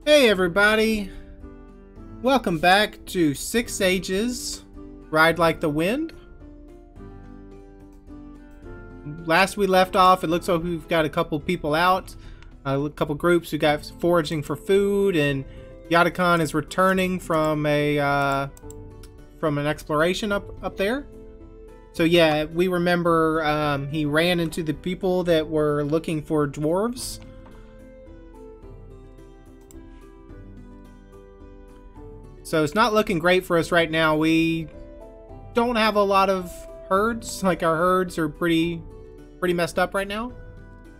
Hey everybody! Welcome back to 6 Ages, Ride Like the Wind. Last we left off, it looks like we've got a couple people out, a couple groups who got foraging for food, and Yadakan is returning from an exploration up there. So yeah, we remember he ran into the people that were looking for dwarves. So it's not looking great for us right now. We don't have a lot of herds. Like, our herds are pretty messed up right now.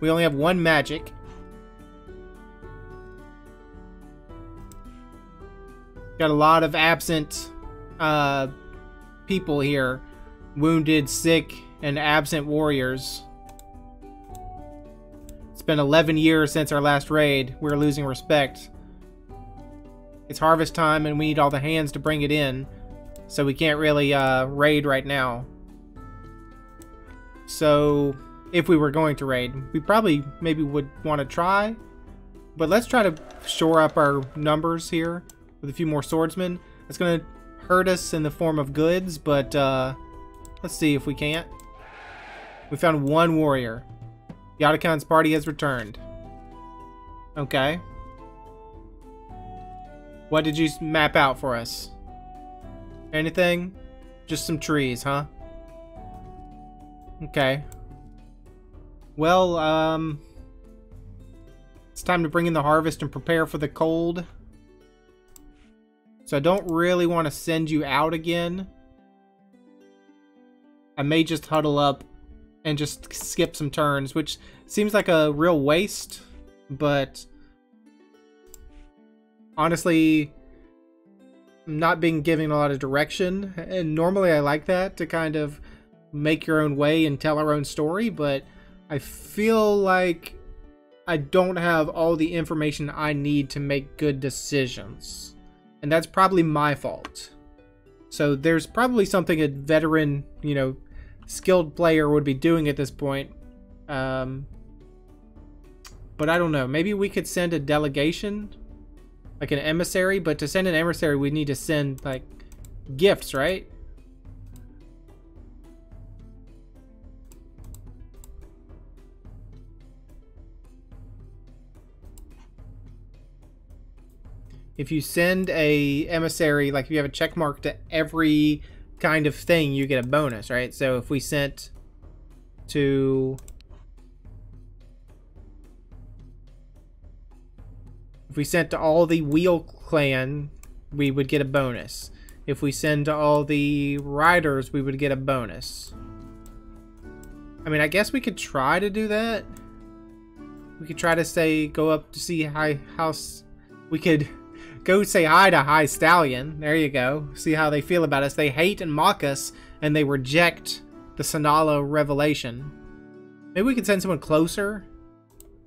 We only have one magic. Got a lot of absent people here. Wounded, sick, and absent warriors. It's been 11 years since our last raid. We're losing respect. It's harvest time and we need all the hands to bring it in, so we can't really raid right now. So if we were going to raid, we probably maybe would want to try, but let's try to shore up our numbers here with a few more swordsmen. It's going to hurt us in the form of goods, but let's see if we can't. We found one warrior. Yadakan's party has returned. Okay. What did you map out for us? Anything? Just some trees, huh? Okay. Well, it's time to bring in the harvest and prepare for the cold. So I don't really want to send you out again. I may just huddle up and just skip some turns, which seems like a real waste, but honestly, I'm not being given a lot of direction, and normally I like that, to kind of make your own way and tell our own story, but I feel like I don't have all the information I need to make good decisions, and that's probably my fault. So there's probably something a veteran, skilled player would be doing at this point, but I don't know. Maybe we could send a delegation, like an emissary, but to send an emissary we need to send like gifts, right? If you send a emissary, like if you have a check mark to every kind of thing, you get a bonus, right? So if we sent to all the Wheel clan, we would get a bonus. If we send to all the riders, we would get a bonus. I mean, I guess we could try to do that. We could try to go up to see house. We could go say hi to High Stallion. There you go. See how they feel about us. They hate and mock us, and they reject the Sonala revelation. Maybe we could send someone closer,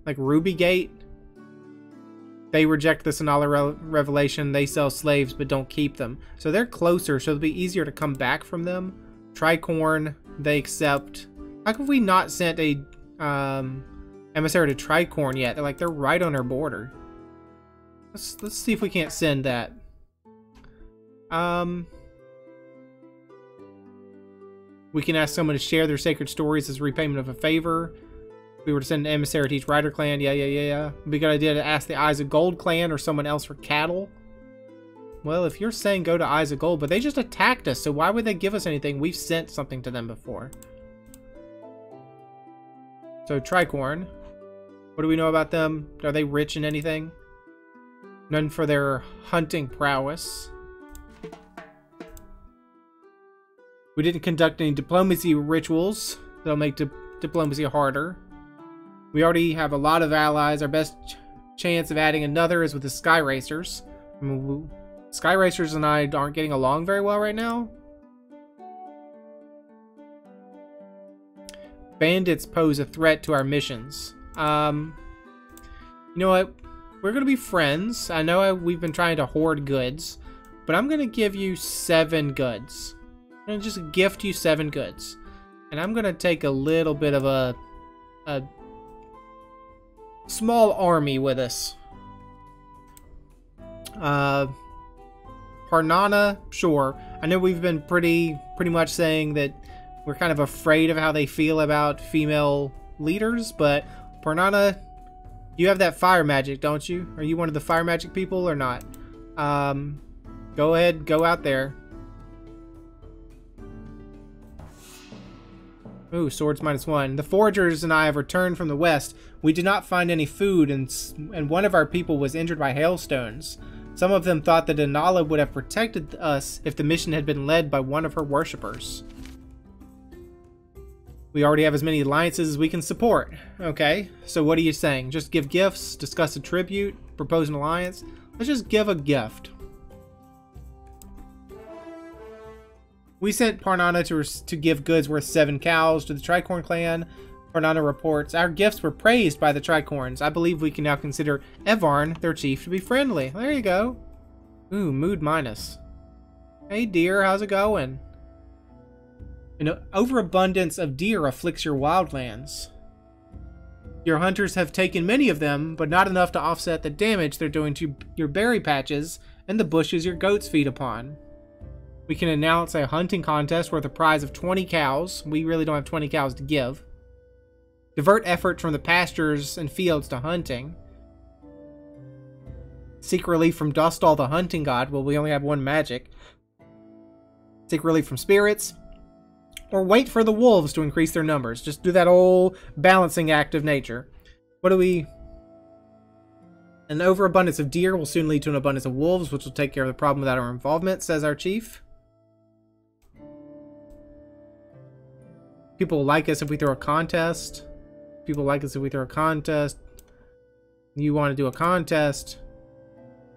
like Ruby Gate. They reject the Sonala revelation. They sell slaves but don't keep them. So they're closer, so it'll be easier to come back from them. Tricorn, they accept. How come we not sent a emissary to Tricorn yet? They're right on our border. Let's see if we can't send that. We can ask someone to share their sacred stories as repayment of a favor. If we were to send an emissary to each rider clan, yeah. It'd be a good idea to ask the Eyes of Gold clan or someone else for cattle. Well, if you're saying go to Eyes of Gold, but they just attacked us, so why would they give us anything? We've sent something to them before. So Tricorn, what do we know about them? Are they rich in anything? None for their hunting prowess. We didn't conduct any diplomacy rituals that'll make diplomacy harder. We already have a lot of allies. Our best chance of adding another is with the Sky Racers. I mean, Sky Racers and I aren't getting along very well right now. Bandits pose a threat to our missions. You know what? We're going to be friends. I know we've been trying to hoard goods, but I'm going to give you 7 goods. I'm going to just gift you 7 goods. And I'm going to take a little bit of a small army with us. Parnana, sure. I know we've been pretty much saying that we're kind of afraid of how they feel about female leaders, but Parnana, you have that fire magic, don't you? Are you one of the fire magic people or not? Go ahead, go out there. Ooh, swords -1. The foragers and I have returned from the west. We did not find any food, and one of our people was injured by hailstones. Some of them thought that Inala would have protected us if the mission had been led by one of her worshippers. We already have as many alliances as we can support. Okay, so what are you saying? Just give gifts, discuss a tribute, propose an alliance? Let's just give a gift. We sent Parnana to give goods worth 7 cows to the Tricorn clan. Parnana reports, our gifts were praised by the Tricorns. I believe we can now consider Evarn, their chief, to be friendly. There you go. Ooh, mood -. Hey deer, how's it going? An overabundance of deer afflicts your wildlands. Your hunters have taken many of them, but not enough to offset the damage they're doing to your berry patches and the bushes your goats feed upon. We can announce a hunting contest worth a prize of 20 cows. We really don't have 20 cows to give. Divert effort from the pastures and fields to hunting. Seek relief from Dustal the hunting god. Well, we only have 1 magic. Seek relief from spirits. Or wait for the wolves to increase their numbers. Just do that old balancing act of nature. What do we... An overabundance of deer will soon lead to an abundance of wolves, which will take care of the problem without our involvement, says our chief. People will like us if we throw a contest. People like us if we throw a contest. You want to do a contest.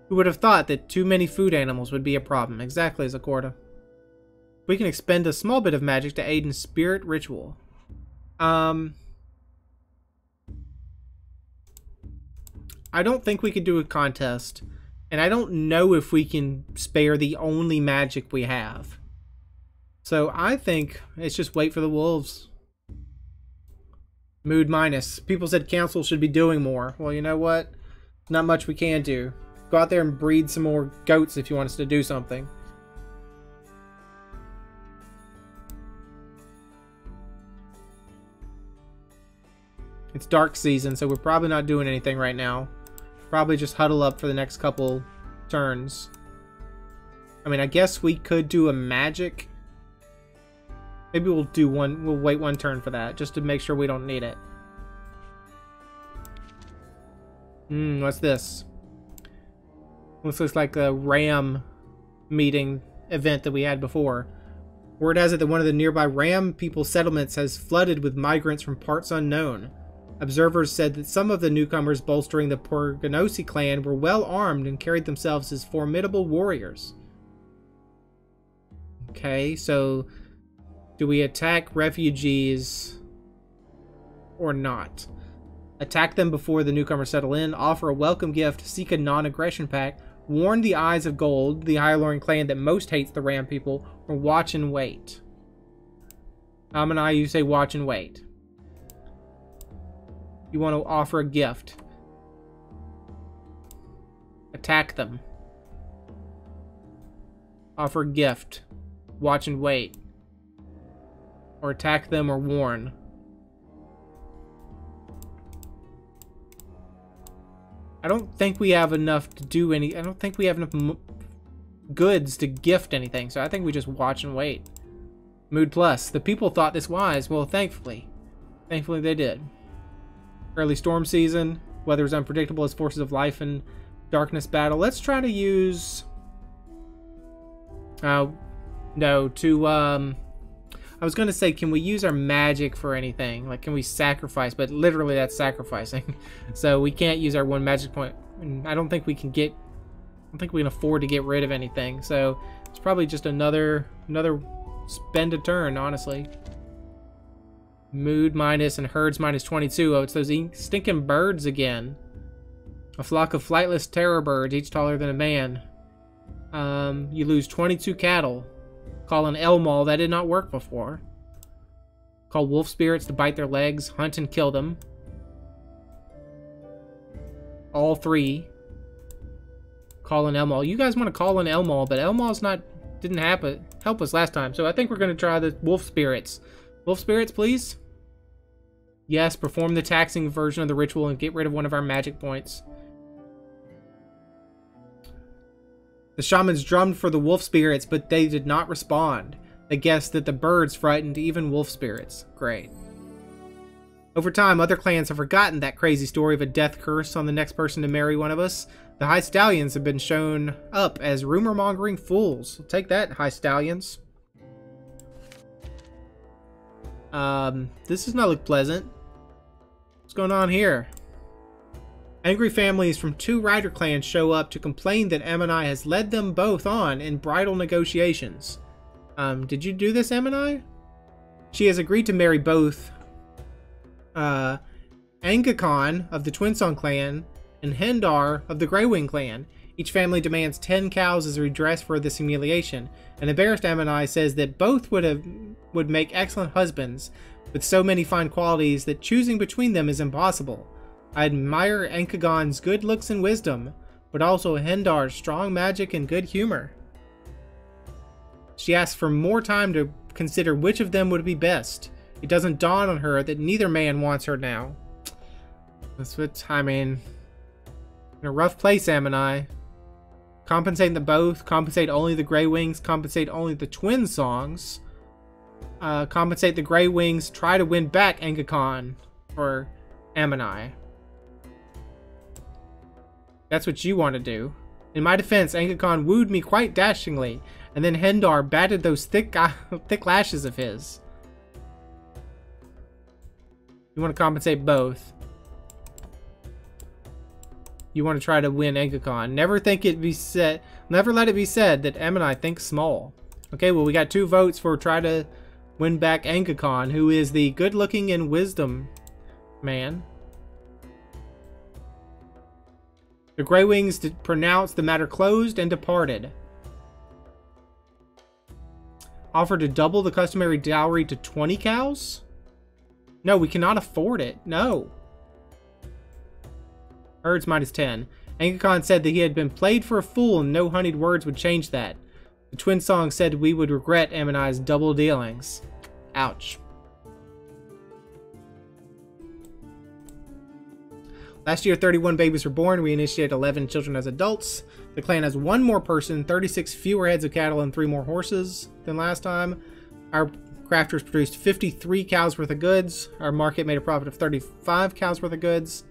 Who would have thought that too many food animals would be a problem? Exactly, Zacorda. We can expend a small bit of magic to aid in spirit ritual. I don't think we could do a contest. And I don't know if we can spare the only magic we have. So I think it's just wait for the wolves. Mood -. People said council should be doing more. Well, you know what? Not much we can do. Go out there and breed some more goats if you want us to do something. It's dark season, so we're probably not doing anything right now. Probably just huddle up for the next couple turns. I mean, I guess we could do a magic. Maybe we'll do one. We'll wait 1 turn for that, just to make sure we don't need it. What's this? Looks like a ram meeting event that we had before. Word has it that one of the nearby ram people's settlements has flooded with migrants from parts unknown. Observers said that some of the newcomers bolstering the Porganosi clan were well armed and carried themselves as formidable warriors. Okay, so do we attack refugees or not? Attack them before the newcomers settle in, offer a welcome gift, seek a non-aggression pact, warn the Eyes of Gold, the Hyloran clan that most hates the Ram people, or watch and wait. Aminai, you say watch and wait. You want to offer a gift. Attack them. Offer a gift. Watch and wait. Or attack them or warn. I don't think we have enough to do any... I don't think we have enough goods to gift anything, so I think we just watch and wait. Mood plus. The people thought this wise. Well, thankfully. Thankfully they did. Early storm season. Weather is unpredictable as forces of life and darkness battle. Let's try to use... no, to... I was going to say, can we use our magic for anything? Like, can we sacrifice? But literally, that's sacrificing. So we can't use our 1 magic point. I don't think we can get... I don't think we can afford to get rid of anything. So it's probably just another spend a turn, honestly. Mood minus and herds minus 22. Oh, it's those stinking birds again. A flock of flightless terror birds, each taller than a man. You lose 22 cattle. Call an Elmal. That did not work before. Call wolf spirits to bite their legs. Hunt and kill them. All 3. Call in Elmal. You guys want to call in Elmal, but Elmal's didn't help us last time. So I think we're going to try the wolf spirits. Wolf spirits, please. Yes, perform the taxing version of the ritual and get rid of one of our magic points. The shamans drummed for the wolf spirits, but they did not respond. They guessed that the birds frightened even wolf spirits. Great. Over time, other clans have forgotten that crazy story of a death curse on the next person to marry one of us. The High Stallions have been shown up as rumor-mongering fools. Take that, High Stallions. This does not look pleasant. What's going on here? Angry families from 2 rider clans show up to complain that Ammonai has led them both on in bridal negotiations. Did you do this, Ammonai? She has agreed to marry both Angakon of the Twinsong clan and Hendar of the Greywing clan. Each family demands 10 cows as redress for this humiliation. An embarrassed Ammonai says that both would make excellent husbands, with so many fine qualities that choosing between them is impossible. I admire Ankagon's good looks and wisdom, but also Hendar's strong magic and good humor. She asks for more time to consider which of them would be best. It doesn't dawn on her that neither man wants her now. That's what, I mean, in a rough place, Ammonai. Compensate them both, compensate only the Grey Wings, compensate only the Twin Songs. Compensate the Grey Wings, try to win back Angakon for Ammonai. That's what you want to do. In my defense, Angakon wooed me quite dashingly, and then Hendar batted those thick lashes of his. You want to compensate both. You want to try to win Angakon. Never let it be said that Ammonai thinks small. Okay, well, we got 2 votes for try to win back Angakon, who is the good-looking and wisdom man. The Grey Wings pronounced the matter closed and departed. Offered to double the customary dowry to 20 cows? No, we cannot afford it. No. Herds minus 10. Angakon said that he had been played for a fool and no honeyed words would change that. The Twin Song said we would regret Ammonai's double dealings. Ouch. Last year, 31 babies were born. We initiated 11 children as adults. The clan has 1 more person, 36 fewer heads of cattle, and 3 more horses than last time. Our crafters produced 53 cows worth of goods. Our market made a profit of 35 cows worth of goods.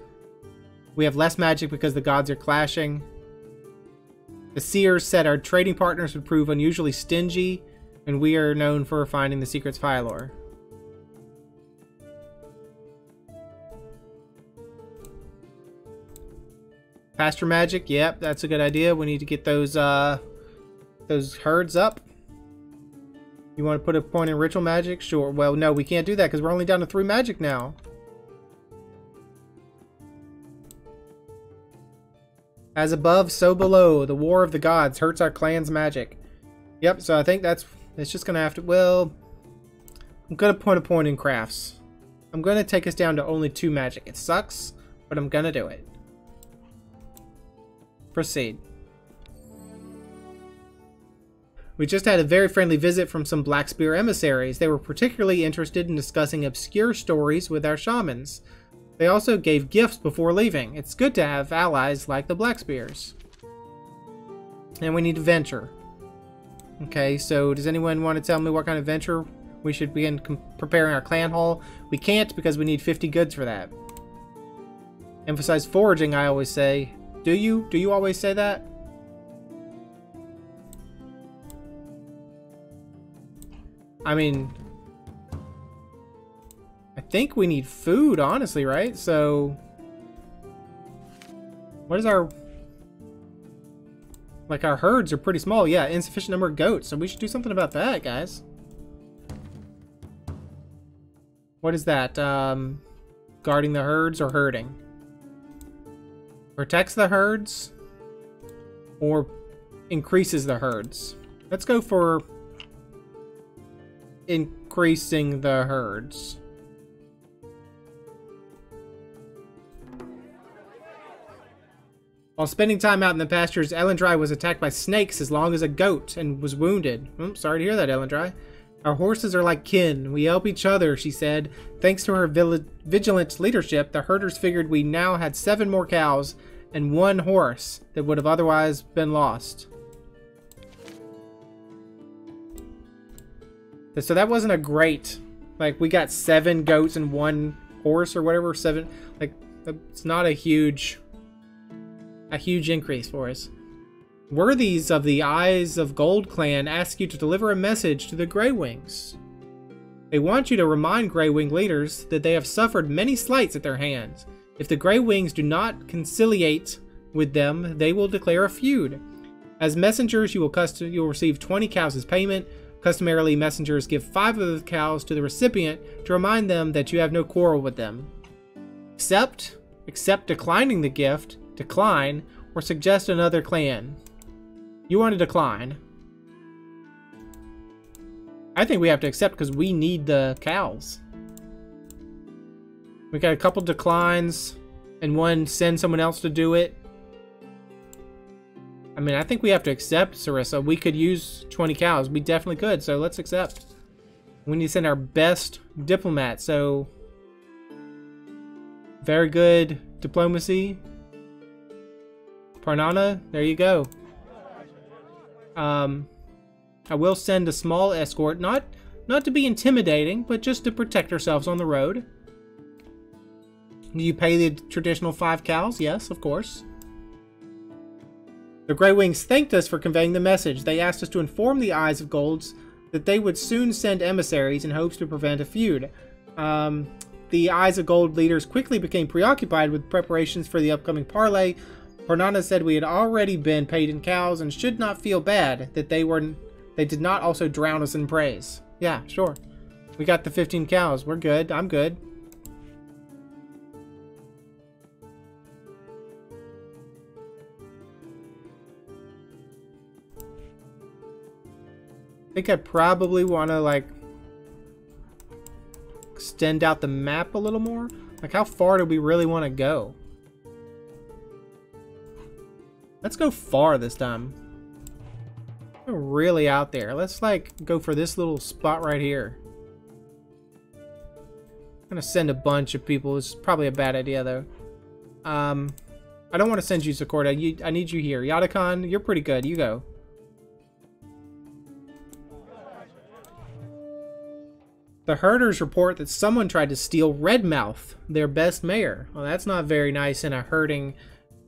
We have less magic because the gods are clashing. The seers said our trading partners would prove unusually stingy, and we are known for finding the secrets of Hylor. Pasture magic, yep, that's a good idea. We need to get those herds up. You want to put a point in ritual magic? Sure. Well, no, we can't do that because we're only down to 3 magic now. As above, so below. The war of the gods hurts our clan's magic. Yep, so I think it's just going to have to... Well, I'm going to put a point in crafts. I'm going to take us down to only 2 magic. It sucks, but I'm going to do it. Proceed. We just had a very friendly visit from some Black Spear emissaries. They were particularly interested in discussing obscure stories with our shamans. They also gave gifts before leaving. It's good to have allies like the Black Spears. And we need to venture. Okay, so does anyone want to tell me what kind of venture we should begin preparing our clan hall? We can't because we need 50 goods for that. Emphasize foraging, I always say. Do you? Do you always say that? I mean, I think we need food, honestly, right? So, what is our... Like, our herds are pretty small. Yeah, insufficient number of goats. So we should do something about that, guys. What is that? Guarding the herds or herding? Protects the herds or increases the herds? Let's go for increasing the herds. While spending time out in the pastures, Elendry was attacked by snakes as long as a goat and was wounded. Sorry to hear that, Elendry. Our horses are like kin. We help each other, she said. Thanks to her vigilant leadership, the herders figured we now had 7 more cows and 1 horse that would have otherwise been lost. So that wasn't a great... Like, we got 7 goats and 1 horse or whatever. 7... Like, it's not a huge increase for us. Worthies of the Eyes of Gold clan ask you to deliver a message to the Grey Wings. They want you to remind Grey Wing leaders that they have suffered many slights at their hands. If the Grey Wings do not conciliate with them, they will declare a feud. As messengers, you will receive 20 cows as payment. Customarily, messengers give 5 of the cows to the recipient to remind them that you have no quarrel with them. Accept declining the gift, decline, or suggest another clan. You want to decline. I think we have to accept because we need the cows. We got a couple declines and 1 send someone else to do it. I mean, I think we have to accept, Sarissa. We could use 20 cows. We definitely could, so let's accept. We need to send our best diplomat, so... Very good diplomacy. Parnana, there you go. I will send a small escort, not to be intimidating, but just to protect ourselves on the road. Do you pay the traditional 5 cows? Yes, of course. The Grey Wings thanked us for conveying the message. They asked us to inform the Eyes of Golds that they would soon send emissaries in hopes to prevent a feud. The Eyes of Gold leaders quickly became preoccupied with preparations for the upcoming parley. Parnana said we had already been paid in cows and should not feel bad that they did not also drown us in praise. Yeah, sure. We got the 15 cows. We're good. I'm good. I think I probably want to, like, extend out the map a little more. Like, how far do we really want to go? Let's go far this time. We're really out there. Let's, like, go for this little spot right here. I'm gonna send a bunch of people. It's probably a bad idea, though. I don't want to send you, Sakorda. I need you here. Yadakan, you're pretty good. You go. The herders report that someone tried to steal Redmouth, their best mare. Well, that's not very nice in a herding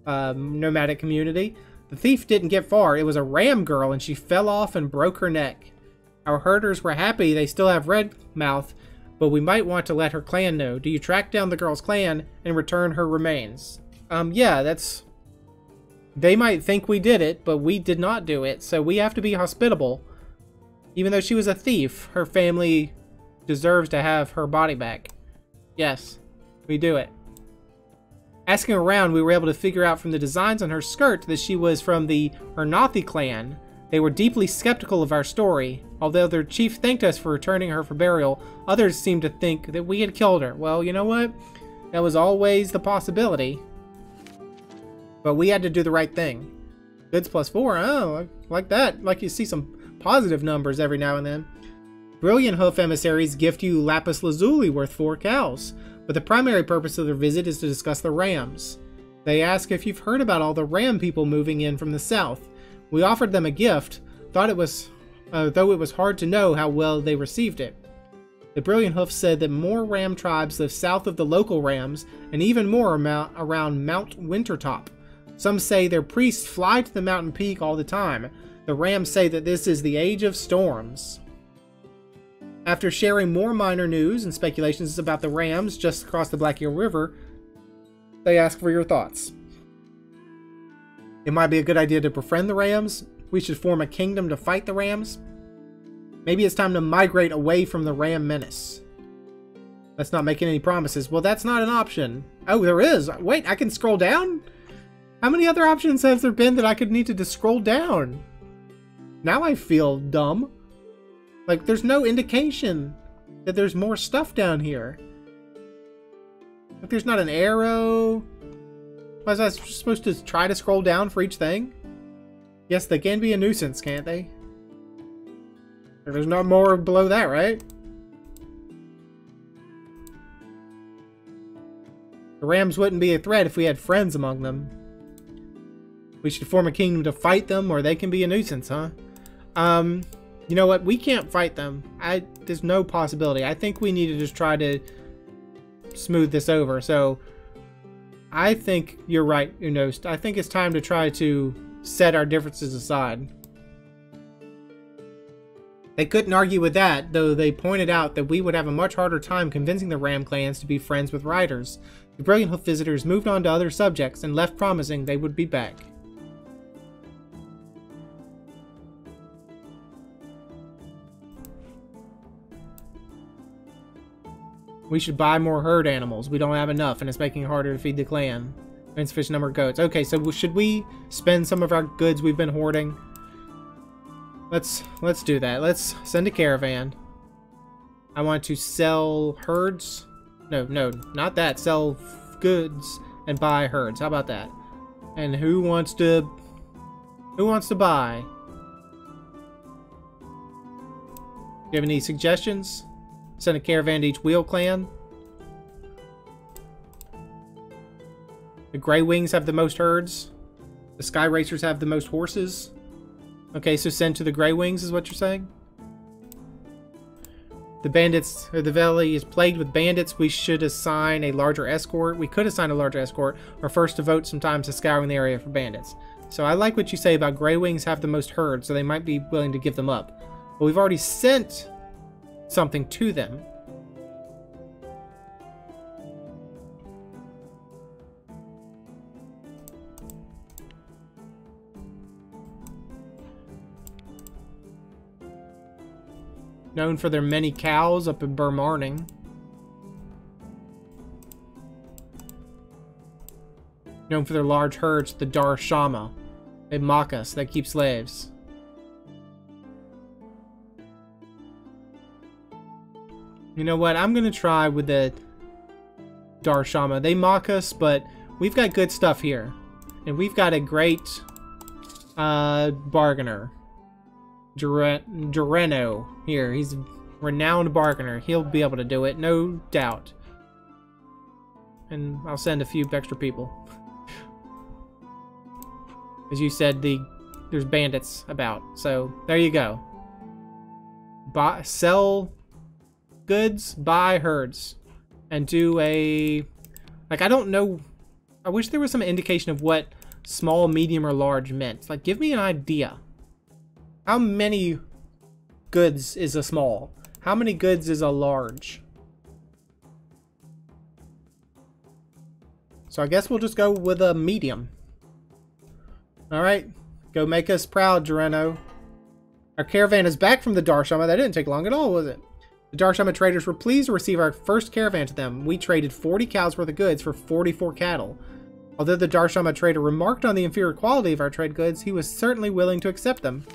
nomadic community. The thief didn't get far. It was a ram girl, and she fell off and broke her neck. Our herders were happy they still have Redmouth, but we might want to let her clan know. Do you track down the girl's clan and return her remains? Yeah, that's... They might think we did it, but we did not do it, so we have to be hospitable. Even though she was a thief, her family deserves to have her body back. Yes, we do it. Asking around, we were able to figure out from the designs on her skirt that she was from the Ernathi clan. They were deeply skeptical of our story. Although their chief thanked us for returning her for burial, others seemed to think that we had killed her. Well, you know what? That was always the possibility. But we had to do the right thing. Goods +4, oh, like that. Like you see some positive numbers every now and then. Brilliant Hoof emissaries gift you lapis lazuli worth 4 cows, but the primary purpose of their visit is to discuss the rams. They ask if you've heard about all the ram people moving in from the south. We offered them a gift, though it was hard to know how well they received it. The Brilliant Hoof said that more ram tribes live south of the local rams, and even more around Mount Wintertop. Some say their priests fly to the mountain peak all the time. The rams say that this is the age of storms. After sharing more minor news and speculations about the rams just across the Black Eel River, they ask for your thoughts. It might be a good idea to befriend the rams. We should form a kingdom to fight the rams. Maybe it's time to migrate away from the ram menace. Let's not make any promises. Well, that's not an option. Oh, there is. Wait, I can scroll down? How many other options has there been that I could need to just scroll down? Now I feel dumb. Like, there's no indication that there's more stuff down here. Like, there's not an arrow. Was I supposed to try to scroll down for each thing? Yes, they can be a nuisance, can't they? There's no more below that, right? The Rams wouldn't be a threat if we had friends among them. We should form a kingdom to fight them, or they can be a nuisance, huh? You know what? We can't fight them. There's no possibility. I think we need to just try to smooth this over. So, I think you're right, Unost. I think it's time to try to set our differences aside. They couldn't argue with that, though they pointed out that we would have a much harder time convincing the Ram clans to be friends with riders. The Brilliant Hoof visitors moved on to other subjects and left promising they would be back. We should buy more herd animals. We don't have enough, and it's making it harder to feed the clan. Insufficient number of goats. Okay, so should we spend some of our goods we've been hoarding? Let's do that. Let's send a caravan. I want to sell herds. No, not that. Sell goods and buy herds. How about that? And who wants to buy? Do you have any suggestions? Send a caravan to each wheel clan. The Grey Wings have the most herds. The Sky Racers have the most horses. Okay, so send to the Grey Wings is what you're saying? The bandits, or the valley is plagued with bandits. We should assign a larger escort. We could assign a larger escort, or first devote some time to scouring the area for bandits. So I like what you say about Grey Wings have the most herds, so they might be willing to give them up. But we've already sent something to them. Known for their many cows up in Burmarning. Known for their large herds, the Dar Shama. They mock us, they keep slaves. You know what? I'm gonna try with the Dar Shama. They mock us, but we've got good stuff here. And we've got a great bargainer. Dureno here. He's a renowned bargainer. He'll be able to do it, no doubt. And I'll send a few extra people. As you said, there's bandits about. So there you go. Sell goods, buy herds, and do a, like, I don't know. I wish there was some indication of what small, medium, or large meant. Like, give me an idea. How many goods is a small? How many goods is a large? So I guess we'll just go with a medium. Alright, go make us proud, Dureno. Our caravan is back from the Darshama. That didn't take long at all, was it? The Darshama traders were pleased to receive our first caravan to them. We traded 40 cows worth of goods for 44 cattle. Although the Darshama trader remarked on the inferior quality of our trade goods, he was certainly willing to accept them.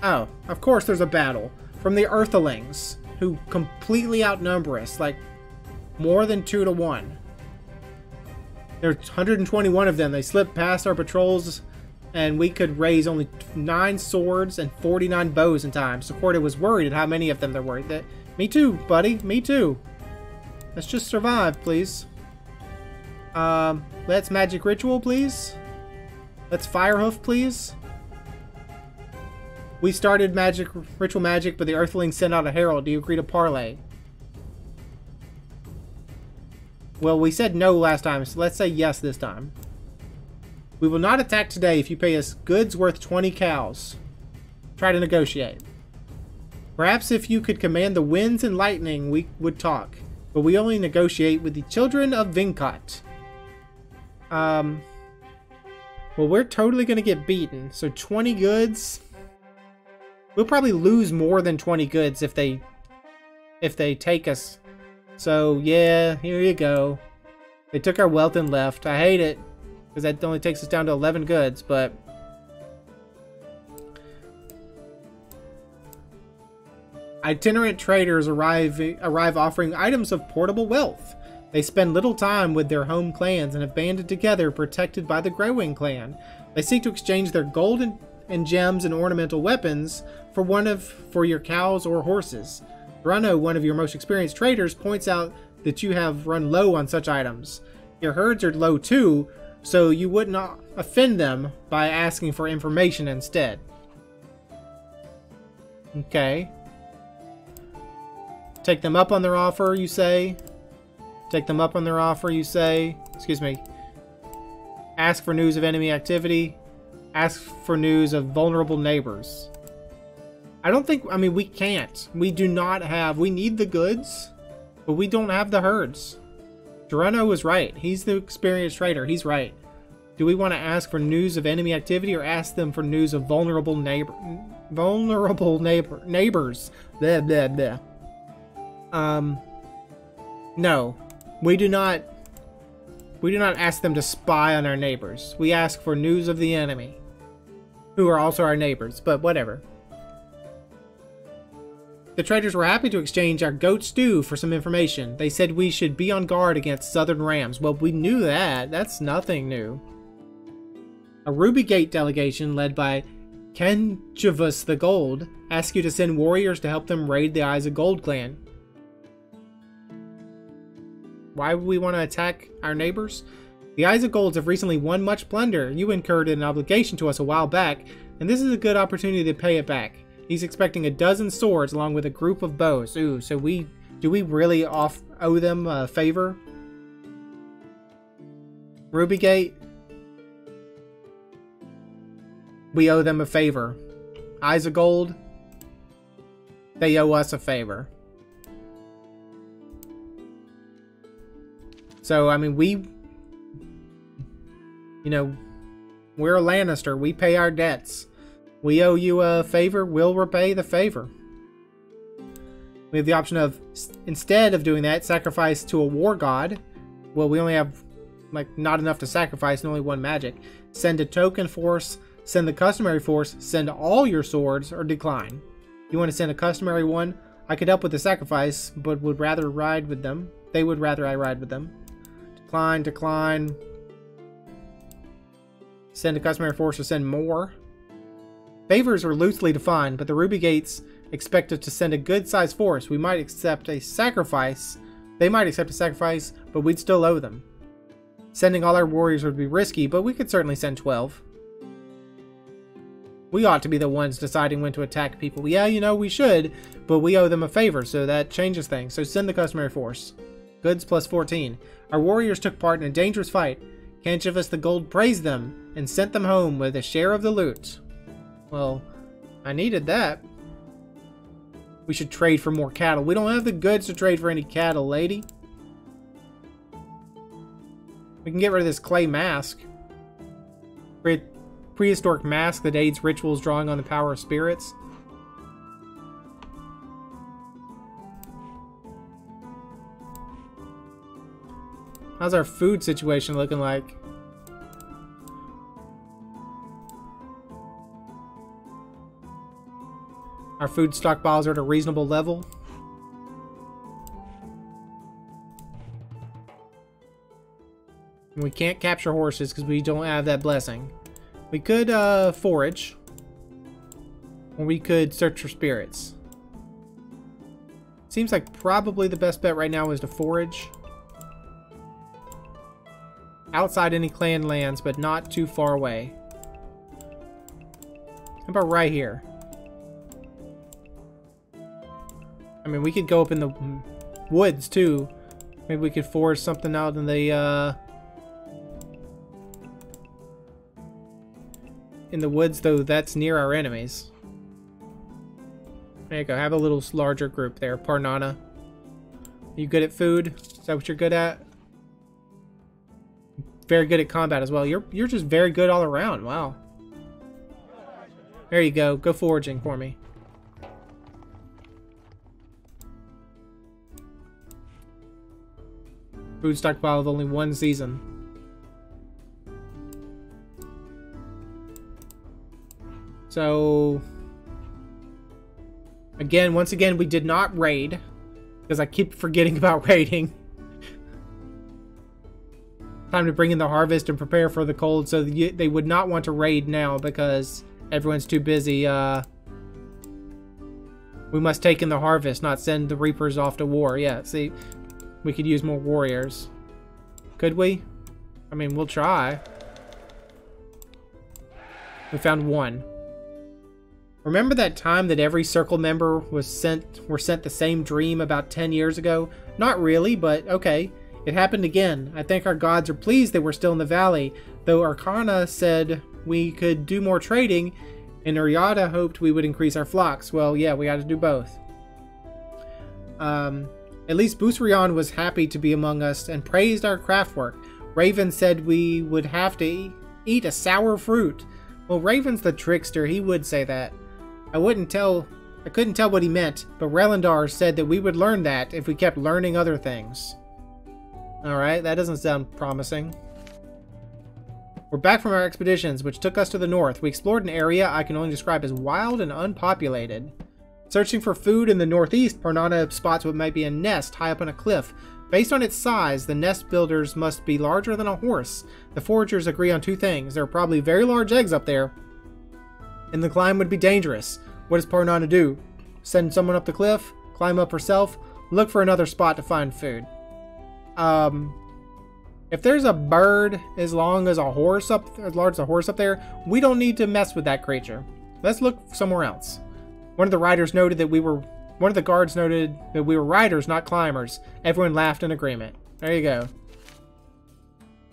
Oh, of course there's a battle from the Earthlings, who completely outnumber us, like more than 2 to 1. There's 121 of them. They slipped past our patrols, and we could raise only 9 swords and 49 bows in time. Socorda was worried at how many of them there were. Me too, buddy. Me too. Let's just survive, please. Let's magic ritual, please. Let's firehoof, please. We started ritual magic, but the Earthlings sent out a herald. Do you agree to parley? Well, we said no last time, so let's say yes this time. We will not attack today if you pay us goods worth 20 cows. Try to negotiate. Perhaps if you could command the winds and lightning, we would talk. But we only negotiate with the children of Vinkat. Well, we're totally going to get beaten. So 20 goods. We'll probably lose more than 20 goods if they take us. So, yeah, here you go. They took our wealth and left. I hate it, because that only takes us down to 11 goods, but... Itinerant traders arrive offering items of portable wealth. They spend little time with their home clans and have banded together, protected by the Greywing clan. They seek to exchange their gold and gems and ornamental weapons for your cows or horses. Bruno, one of your most experienced traders, points out that you have run low on such items. Your herds are low too, so you would not offend them by asking for information instead. Okay. Take them up on their offer, you say? Take them up on their offer, you say? Excuse me. Ask for news of enemy activity. Ask for news of vulnerable neighbors. I don't think... I mean, we can't. We do not have... We need the goods, but we don't have the herds. Geruno was right. He's the experienced trader. He's right. Do we want to ask for news of enemy activity or ask them for news of vulnerable neighbors? Blah, blah, blah. No. We do not ask them to spy on our neighbors. We ask for news of the enemy, who are also our neighbors, but whatever. The traders were happy to exchange our goat stew for some information. They said we should be on guard against southern rams. Well, we knew that. That's nothing new. A Ruby Gate delegation led by Kenjavus the Gold asked you to send warriors to help them raid the Eyes of Gold clan. Why would we want to attack our neighbors? The Eyes of Golds have recently won much plunder. You incurred an obligation to us a while back, and this is a good opportunity to pay it back. He's expecting a dozen swords along with a group of bows. Ooh, so do we really owe them a favor? Rubygate? We owe them a favor. Eyes of Gold? They owe us a favor. So, I mean, we're a Lannister. We pay our debts. We owe you a favor. We'll repay the favor. We have the option of, instead of doing that, sacrifice to a war god. Well, we only have, not enough to sacrifice and only one magic. Send a token force. Send the customary force. Send all your swords or decline. You want to send a customary one? I could help with the sacrifice, but would rather ride with them. They would rather I ride with them. Decline, decline. Send a customary force or send more. Favors are loosely defined, but the Ruby Gates expect us to send a good-sized force. We might accept a sacrifice. They might accept a sacrifice, but we'd still owe them. Sending all our warriors would be risky, but we could certainly send 12. We ought to be the ones deciding when to attack people. Yeah, we should, but we owe them a favor, so that changes things. So send the customary force. Goods plus 14. Our warriors took part in a dangerous fight. Kenjavus the Gold praised them and sent them home with a share of the loot. Well, I needed that. We should trade for more cattle. We don't have the goods to trade for any cattle, lady. We can get rid of this clay mask. Prehistoric mask that aids rituals drawing on the power of spirits. How's our food situation looking like? Our food stockpiles are at a reasonable level. We can't capture horses because we don't have that blessing. We could forage. Or we could search for spirits. Seems like probably the best bet right now is to forage. Outside any clan lands, but not too far away. How about right here? I mean, we could go up in the woods, too. Maybe we could forage something out in the, in the woods, though that's near our enemies. There you go. Have a little larger group there. Parnana. You good at food? Is that what you're good at? Very good at combat as well. You're just very good all around. Wow. There you go. Go foraging for me. Food stockpile of only one season. So, once again, we did not raid. Because I keep forgetting about raiding. time to bring in the harvest and prepare for the cold, so they would not want to raid now because everyone's too busy. We must take in the harvest, not send the reapers off to war. Yeah, see, we could use more warriors. Could we? I mean, we'll try. We found one. Remember that time that every circle member were sent the same dream about 10 years ago? Not really, but okay. It happened again. I think our gods are pleased that we're still in the valley, though Arcana said we could do more trading, and Uryata hoped we would increase our flocks. Well, yeah, we got to do both. At least Busrion was happy to be among us and praised our craftwork. Raven said we would have to eat a sour fruit. Well, Raven's the trickster. He would say that. I couldn't tell what he meant, but Relendar said that we would learn that if we kept learning other things. Alright, that doesn't sound promising. We're back from our expeditions, which took us to the north. We explored an area I can only describe as wild and unpopulated. Searching for food in the northeast, Parnana spots what might be a nest high up on a cliff. Based on its size, the nest builders must be larger than a horse. The foragers agree on two things. There are probably very large eggs up there, and the climb would be dangerous. What does Parnana do? Send someone up the cliff? Climb up herself? Look for another spot to find food. If there's a bird as large as a horse up there, we don't need to mess with that creature. Let's look somewhere else. One of the guards noted that we were riders, not climbers. Everyone laughed in agreement. There you go.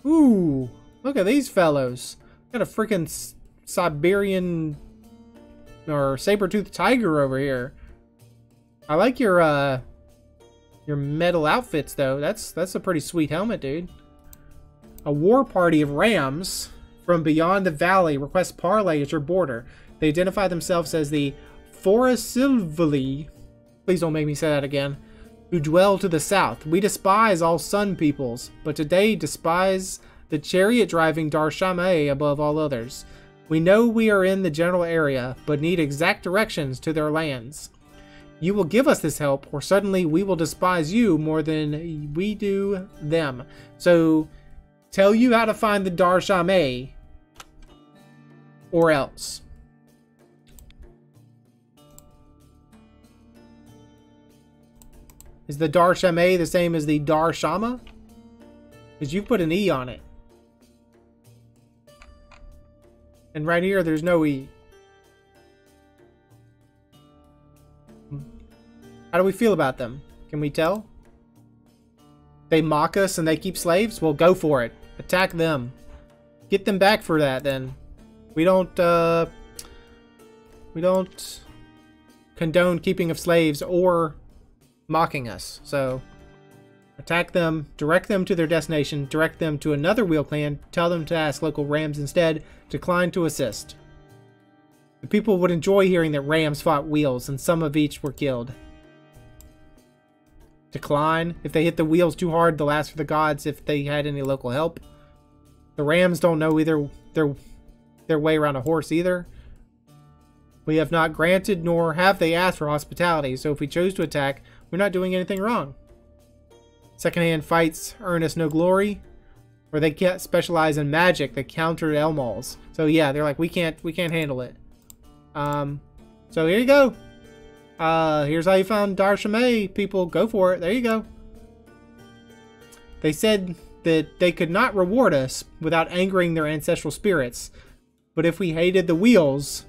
Ooh, look at these fellows. Got a freaking Siberian or saber-toothed tiger over here. I like your metal outfits though. That's a pretty sweet helmet, dude. A war party of rams from beyond the valley requests parley at your border. They identify themselves as the Forasilvali, please don't make me say that again, who dwell to the south. We despise all sun peoples, but today despise the chariot-driving Darshame above all others. We know we are in the general area, but need exact directions to their lands. You will give us this help, or suddenly we will despise you more than we do them. So, tell you how to find the Darshame, or else. Is the Darshame the same as the Darshama? Because you put an E on it. And right here, there's no E. How do we feel about them? Can we tell? They mock us and they keep slaves? Well, go for it. Attack them. Get them back for that, then. We don't condone keeping of slaves or mocking us. So, attack them, direct them to their destination, direct them to another wheel clan, tell them to ask local rams instead, decline to assist. The people would enjoy hearing that rams fought wheels and some of each were killed. Decline. If they hit the wheels too hard, they'll ask for the gods if they had any local help. The rams don't know either their way around a horse either. We have not granted nor have they asked for hospitality, so if we chose to attack, we're not doing anything wrong. Secondhand fights earn us no glory, or they can't specialize in magic that countered Elmals. So yeah, they're like, we can't handle it. So here you go. Here's how you found Darshame, people. Go for it. There you go. They said that they could not reward us without angering their ancestral spirits, but if we hated the wheels,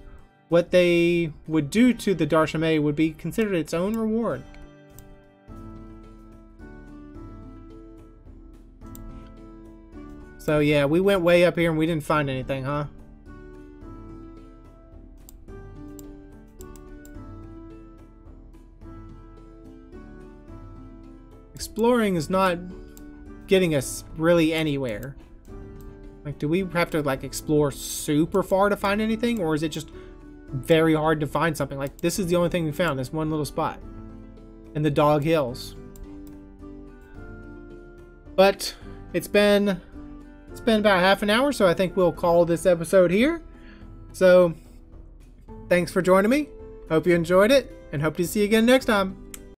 what they would do to the Darshame would be considered its own reward. So yeah, we went way up here and we didn't find anything, huh? Exploring is not getting us really anywhere. Like, do we have to like explore super far to find anything, or is it just very hard to find something? Like, this is the only thing we found, this one little spot in the Dog Hills. But it's been about half an hour, so I think we'll call this episode here. So thanks for joining me. Hope you enjoyed it, and hope to see you again next time.